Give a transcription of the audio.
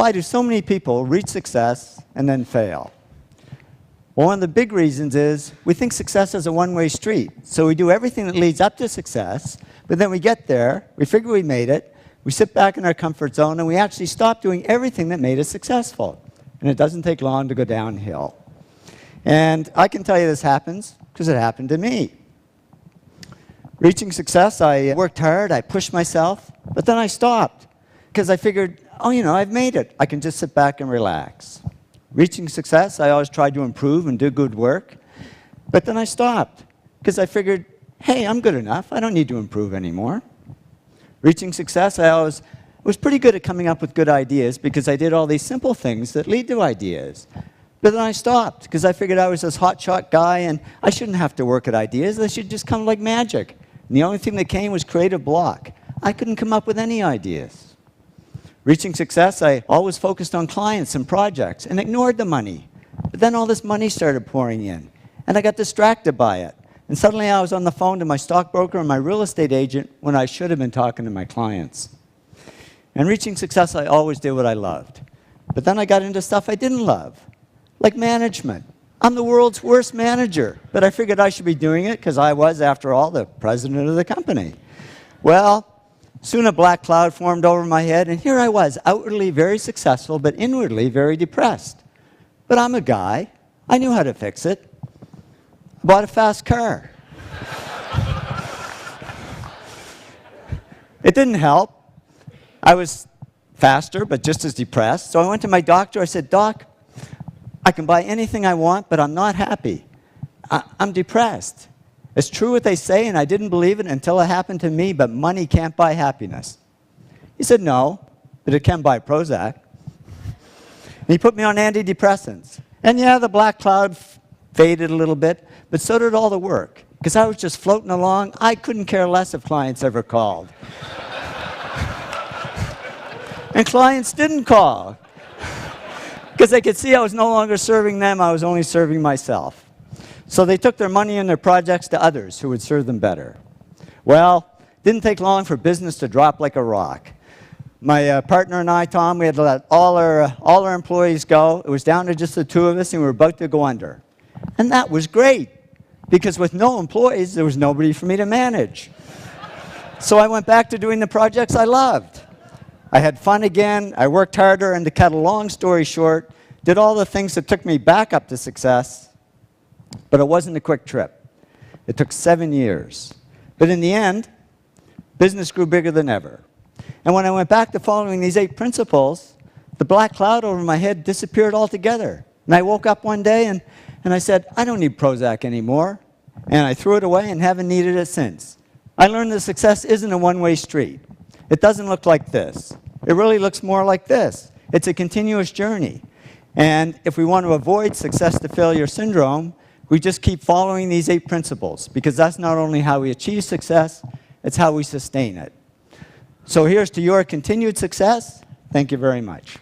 Why do so many people reach success and then fail? Well, one of the big reasons is we think success is a one-way street. So we do everything that leads up to success, but then we get there, we figure we made it, we sit back in our comfort zone, and we actually stop doing everything that made us successful. And it doesn't take long to go downhill. And I can tell you this happens because it happened to me. Reaching success, I worked hard, I pushed myself, but then I stopped because I figured, oh, you know, I've made it. I can just sit back and relax. Reaching success, I always tried to improve and do good work, but then I stopped because I figured, hey, I'm good enough. I don't need to improve anymore. Reaching success, I always was pretty good at coming up with good ideas because I did all these simple things that lead to ideas. But then I stopped because I figured I was this hotshot guy and I shouldn't have to work at ideas. They should just come like magic. And the only thing that came was creative block. I couldn't come up with any ideas. Reaching success, I always focused on clients and projects and ignored the money. But then all this money started pouring in, and I got distracted by it. And suddenly I was on the phone to my stockbroker and my real estate agent when I should have been talking to my clients. And reaching success, I always did what I loved. But then I got into stuff I didn't love, like management. I'm the world's worst manager, but I figured I should be doing it because I was, after all, the president of the company. Well, soon a black cloud formed over my head, and here I was, outwardly very successful, but inwardly very depressed. But I'm a guy. I knew how to fix it. I bought a fast car. It didn't help. I was faster, but just as depressed. So I went to my doctor. I said, Doc, I can buy anything I want, but I'm not happy. I'm depressed. It's true what they say, and I didn't believe it until it happened to me, but money can't buy happiness. He said, no, but it can buy Prozac. And he put me on antidepressants. And yeah, the black cloud faded a little bit, but so did all the work. Because I was just floating along. I couldn't care less if clients ever called. And clients didn't call. Because they could see I was no longer serving them, I was only serving myself. So they took their money and their projects to others who would serve them better. Well, it didn't take long for business to drop like a rock. My partner and I, Tom, we had to let all our employees go. It was down to just the two of us, and we were about to go under. And that was great, because with no employees, there was nobody for me to manage. So I went back to doing the projects I loved. I had fun again, I worked harder, and to cut a long story short, did all the things that took me back up to success, but it wasn't a quick trip. It took 7 years. But in the end, business grew bigger than ever. And when I went back to following these 8 principles, the black cloud over my head disappeared altogether. And I woke up one day and I said, I don't need Prozac anymore. And I threw it away and haven't needed it since. I learned that success isn't a one-way street. It doesn't look like this. It really looks more like this. It's a continuous journey. And if we want to avoid success to failure syndrome, we just keep following these 8 principles, because that's not only how we achieve success, it's how we sustain it. So here's to your continued success. Thank you very much.